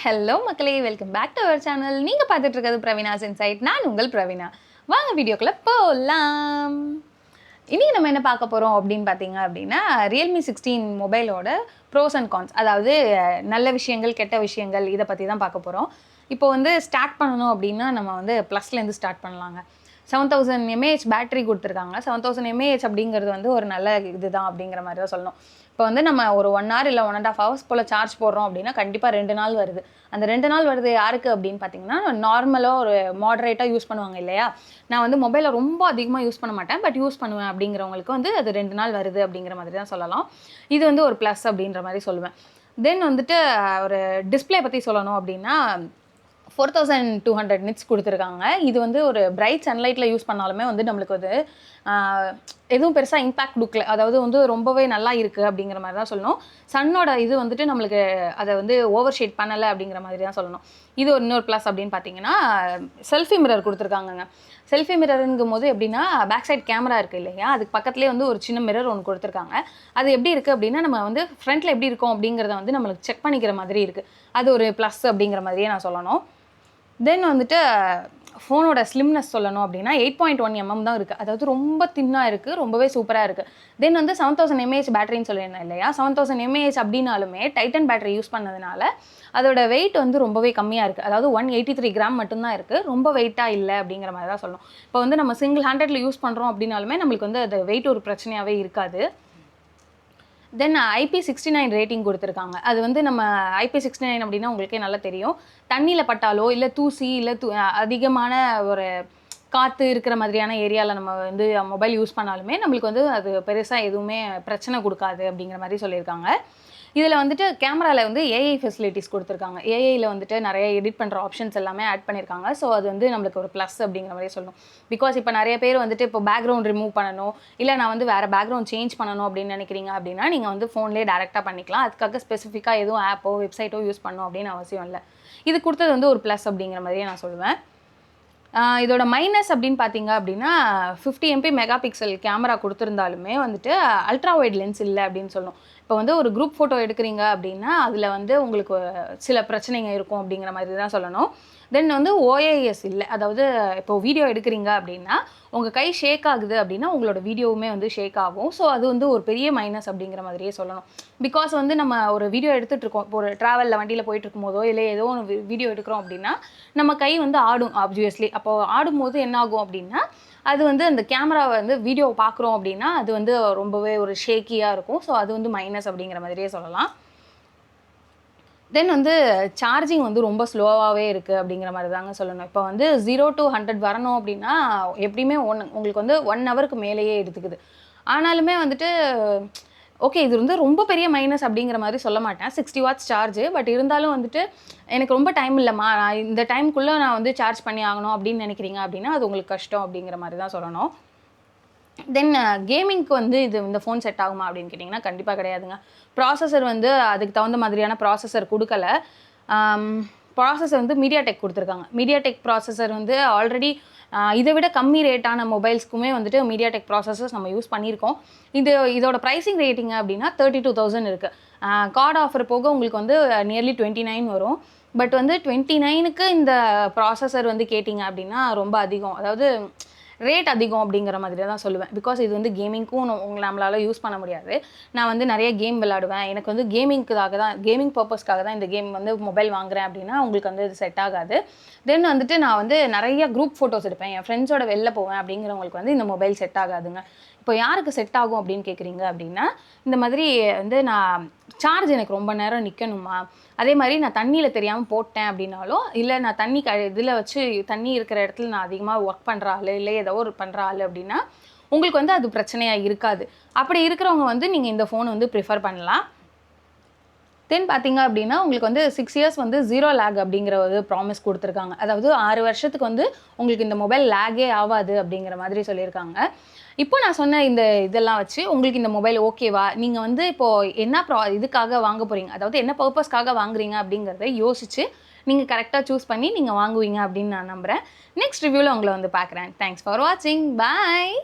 Hello மக்களே, welcome back to our channel. நீங்கள் பார்த்துட்டு இருக்கிறது பிரவீனாஸ் இன்சைட். நான் உங்கள் பிரவீனா. வாங்க வீடியோக்குள்ளே போகலாம். இன்றைக்கி நம்ம என்ன பார்க்க போகிறோம் அப்படின்னு பார்த்தீங்க அப்படின்னா, ரியல்மி 16 மொபைலோட ப்ரோஸ் அண்ட் கான்ஸ், அதாவது நல்ல விஷயங்கள் கெட்ட விஷயங்கள் இதை பற்றி தான் பார்க்க போகிறோம். இப்போ வந்து ஸ்டார்ட் பண்ணணும் அப்படின்னா நம்ம வந்து ப்ளஸ்லேருந்து ஸ்டார்ட் பண்ணலாங்க. 7000 mAh பேட்டரி கொடுத்துருக்காங்க. 7000 mAh அப்படிங்கிறது வந்து ஒரு நல்ல இதுதான் அப்படிங்கிற மாதிரி தான் சொல்லணும். இப்போ வந்து நம்ம ஒரு 1 hour இல்லை 1.5 hours போல் சார்ஜ் போடுறோம் அப்படின்னா கண்டிப்பாக 2 நாள் வருது. அந்த 2 நாள் வருது யாருக்கு அப்படின்னு பார்த்தீங்கன்னா, நார்மலாக ஒரு மாடரேட்டாக யூஸ் பண்ணுவாங்க இல்லையா. நான் வந்து மொபைலை ரொம்ப அதிகமாக யூஸ் பண்ண மாட்டேன், பட் யூஸ் பண்ணுவேன் அப்படிங்கிறவங்களுக்கு வந்து அது 2 நாள் வருது அப்படிங்கிற மாதிரி தான் சொல்லலாம். இது வந்து ஒரு ப்ளஸ் அப்படின்ற மாதிரி சொல்லுவேன். தென் வந்துட்டு ஒரு டிஸ்பிளே பற்றி சொல்லணும் அப்படின்னா 4200 nits கொடுத்துருக்காங்க. இது வந்து ஒரு பிரைட் சன்லைட்டில் யூஸ் பண்ணாலுமே வந்து நம்மளுக்கு வந்து எதுவும் பெருசாக இம்பேக்ட் கொடுக்கல. அதாவது வந்து ரொம்பவே நல்லா இருக்குது அப்படிங்கிற மாதிரி தான் சொல்லணும். சன்னோட இது வந்துட்டு நம்மளுக்கு அதை வந்து ஓவர் ஷேட் பண்ணலை அப்படிங்கிற மாதிரி தான் சொல்லணும். இது ஒரு இன்னொரு ப்ளஸ் அப்படின்னு பார்த்தீங்கன்னா, செல்ஃபி மிரர் கொடுத்துருக்காங்கங்க. செல்ஃபி மிரருங்கும் போது எப்படின்னா, பேக் சைட் கேமரா இருக்குது இல்லையா, அதுக்கு பக்கத்துலேயே வந்து ஒரு சின்ன மிரர் ஒன்று கொடுத்துருக்காங்க. அது எப்படி இருக்குது அப்படின்னா, நம்ம வந்து ஃப்ரண்ட்டில் எப்படி இருக்கும் அப்படிங்கிறத வந்து நம்மளுக்கு செக் பண்ணிக்கிற மாதிரி இருக்குது. அது ஒரு ப்ளஸ் அப்படிங்கிற மாதிரியே நான் சொல்லணும். தென் வந்துட்டு ஃபோனோட ஸ்லிம்னஸ் சொல்லணும் அப்படின்னா 8.1 mm தான் இருக்குது. அதாவது ரொம்ப தின்னாக இருக்குது, ரொம்பவே சூப்பராக இருக்குது. தென் வந்து 7000 mAh பேட்டரின்னு சொல்லியிருந்தேன் இல்லையா, 7000 mAh அப்படின்னாலுமே டைட்டன் பேட்டரி யூஸ் பண்ணதுனால அதோட வெயிட் வந்து ரொம்பவே கம்மியாக இருக்குது. அதாவது 183 கிராம் மட்டும்தான் இருக்குது, ரொம்ப வெயிட்டாக இல்லை அப்படிங்கிற மாதிரி தான் சொல்லணும். இப்போ வந்து நம்ம சிங்கிள் ஹேண்டடில் யூஸ் பண்ணுறோம் அப்படின்னாலுமே நம்மளுக்கு வந்து அது வெயிட் ஒரு பிரச்சனையாகவே இருக்காது. தென் IP69 ரேட்டிங் கொடுத்துருக்காங்க. அது வந்து நம்ம IP69 அப்படின்னா உங்களுக்கே நல்லா தெரியும். தண்ணியில் பட்டாலோ இல்லை தூசி இல்லை அதிகமான ஒரு காற்று இருக்கிற மாதிரியான ஏரியாவில் நம்ம வந்து மொபைல் யூஸ் பண்ணாலுமே நம்மளுக்கு வந்து அது பெருசாக எதுவுமே பிரச்சனை கொடுக்காது அப்படிங்கிற மாதிரி சொல்லியிருக்காங்க. இதில் வந்துட்டு கேமராவில் வந்து ஏஐ ஃபெசிலிட்டிஸ் கொடுத்துருக்காங்க. ஏஐயில் வந்துட்டு நிறைய எடிட் பண்ணுற ஆப்ஷன்ஸ் எல்லாமே ஆட் பண்ணியிருக்காங்க. ஸோ அது வந்து நம்மளுக்கு ஒரு ப்ளஸ் அப்படிங்கிற மாதிரி சொல்லணும். பிகாஸ் இப்போ நிறைய பேர் வந்துட்டு இப்போ பேக்ரவுண்ட் ரிமூவ் பண்ணணும், இல்லை நான் வந்து வேறு பேக்ரவுண்ட் சேஞ்ச் பண்ணணும் அப்படின்னு நினைக்கிறீங்க அப்படின்னா நீங்கள் வந்து ஃபோன்லேயே டேரெக்டாக பண்ணிக்கலாம். அதுக்காக ஸ்பெசிஃபிக்காக எதுவும் ஆப்போ வெப்சைட்டோ யூஸ் பண்ணணும் அப்படின்னு அவசியம் இல்லை. இது கொடுத்தது வந்து ஒரு ப்ளஸ் அப்படிங்கிற மாதிரியே நான் சொல்லுவேன். இதோட மைனஸ் அப்படின்னு பார்த்தீங்க அப்படின்னா 50 MP மெகா பிக்சல் கேமரா கொடுத்துருந்தாலுமே வந்துட்டு அல்ட்ரா வைட் லென்ஸ் இல்லை அப்படின்னு சொல்லணும். இப்போ வந்து ஒரு குரூப் ஃபோட்டோ எடுக்கிறீங்க அப்படின்னா அதில் வந்து உங்களுக்கு சில பிரச்சனைங்க இருக்கும் அப்படிங்கிற மாதிரி தான் சொல்லணும். தென் வந்து ஓஏஎஸ் இல்லை. அதாவது இப்போ வீடியோ எடுக்கிறீங்க அப்படின்னா உங்கள் கை ஷேக் ஆகுது அப்படின்னா உங்களோட வீடியோவுமே வந்து ஷேக் ஆகும். ஸோ அது வந்து ஒரு பெரிய மைனஸ் அப்படிங்கிற மாதிரியே சொல்லணும். பிகாஸ் வந்து நம்ம ஒரு வீடியோ எடுத்துகிட்டு இருக்கோம், இப்போ ஒரு ட்ராவலில் வண்டியில் போயிட்டு இருக்கும்போதோ இல்லை ஏதோ ஒன்று வீடியோ எடுக்கிறோம் அப்படின்னா நம்ம கை வந்து ஆடும் ஆப்வியஸ்லி. அப்போது ஆடும்போது என்ன ஆகும் அப்படின்னா அது வந்து அந்த கேமராவை வந்து வீடியோவை பார்க்குறோம் அப்படின்னா அது வந்து ரொம்பவே ஒரு ஷேக்கியாக இருக்கும். ஸோ அது வந்து மைனஸ் அப்படிங்கிற மாதிரியே சொல்லலாம். தென் வந்து சார்ஜிங் வந்து ரொம்ப ஸ்லோவாகவே இருக்குது அப்படிங்கிற மாதிரி தாங்க சொல்லணும். இப்போ வந்து 0 to 100 வரணும் அப்படின்னா எப்படியுமே உங்களுக்கு வந்து 1 ஹவருக்கு மேலேயே எடுத்துக்குது. ஆனாலுமே வந்துட்டு ஓகே, இது வந்து ரொம்ப பெரிய மைனஸ் அப்படிங்கிற மாதிரி சொல்ல மாட்டேன். 60 watts சார்ஜு. பட் இருந்தாலும் வந்துட்டு எனக்கு ரொம்ப டைம் இல்லைம்மா, நான் இந்த டைமுக்குள்ளே நான் வந்து சார்ஜ் பண்ணி ஆகணும் அப்படின்னு நினைக்கிறீங்க அப்படின்னா அது உங்களுக்கு கஷ்டம் அப்படிங்கிற மாதிரி தான் சொல்லணும். தென் கேமிங்க்கு வந்து இந்த ஃபோன் செட் ஆகுமா அப்படின்னு கேட்டிங்கன்னா கண்டிப்பாக கிடையாதுங்க. ப்ராசஸர் வந்து அதுக்கு தகுந்த மாதிரியான ப்ராசஸர் கொடுக்கல. ப்ராசஸர் வந்து மீடியாடெக் கொடுத்துருக்காங்க. மீடியாடெக் ப்ராசஸர் வந்து ஆல்ரெடி இதை விட கம்மி ரேட்டான மொபைல்ஸ்க்குமே வந்துட்டு மீடியாடெக் ப்ராசஸர்ஸ் நம்ம யூஸ் பண்ணியிருக்கோம். இதோட ப்ரைஸிங் ரேட்டிங் அப்படின்னா 32,000 இருக்குது. கார்டு ஆஃபர் போக உங்களுக்கு வந்து நியர்லி 29 வரும். பட் வந்து 29க்கு இந்த ப்ராசஸர் வந்து கேட்டிங்க அப்படின்னா ரொம்ப அதிகம். அதாவது ரேட் அதிகம் அப்படிங்கிற மாதிரி தான் சொல்லுவேன். பிகாஸ் இது வந்து கேமிங்க்கும் நம்மளால் யூஸ் பண்ண முடியாது. நான் வந்து நிறைய கேம் விளாடுவேன், எனக்கு வந்து கேமிங் பர்பஸ்க்காக தான் இந்த கேம் வந்து மொபைல் வாங்குறேன் அப்படின்னா உங்களுக்கு வந்து இது செட் ஆகாது. தென் வந்துட்டு நான் வந்து நிறைய குரூப் ஃபோட்டோஸ் எடுப்பேன், என் ஃப்ரெண்ட்ஸோட வெளில போவேன் அப்படிங்கிறவங்களுக்கு வந்து இந்த மொபைல் செட் ஆகாதுங்க. இப்போ யாருக்கு செட் ஆகும் அப்படின்னு கேட்குறீங்க அப்படின்னா, இந்த மாதிரி வந்து நான் சார்ஜ் எனக்கு ரொம்ப நேரம் நிற்கணுமா, அதே மாதிரி நான் தண்ணியில் தெரியாமல் போட்டேன் அப்படின்னாலும், இல்லை நான் இதில் வச்சு தண்ணி இருக்கிற இடத்துல நான் அதிகமாக ஒர்க் பண்ணுற ஆள் இல்லை ஏதோ ஒரு பண்ணுற ஆள் அப்படின்னா உங்களுக்கு வந்து அது பிரச்சனையாக இருக்காது. அப்படி இருக்கிறவங்க வந்து நீங்கள் இந்த ஃபோன் வந்து ப்ரிஃபர் பண்ணலாம். தென் பார்த்தீங்க அப்படின்னா உங்களுக்கு வந்து 6 years வந்து 0 லேக் அப்படிங்கிற ஒரு ப்ராமிஸ் கொடுத்துருக்காங்க. அதாவது 6 வருஷத்துக்கு வந்து உங்களுக்கு இந்த மொபைல் லேகே ஆகாது அப்படிங்கிற மாதிரி சொல்லியிருக்காங்க. இப்போ நான் சொன்ன இதெல்லாம் வச்சு உங்களுக்கு இந்த மொபைல் ஓகேவா, நீங்கள் வந்து இப்போது என்ன இதுக்காக வாங்க போகிறீங்க, அதாவது என்ன பர்பஸ்க்காக வாங்குறீங்க அப்படிங்கிறத யோசிச்சு நீங்கள் கரெக்டாக சூஸ் பண்ணி நீங்கள் வாங்குவீங்க அப்படின்னு நான் நம்புகிறேன். நெக்ஸ்ட் ரிவ்யூவில் உங்களை வந்து பார்க்குறேன். தேங்க்ஸ் ஃபார் வாட்சிங். பாய்.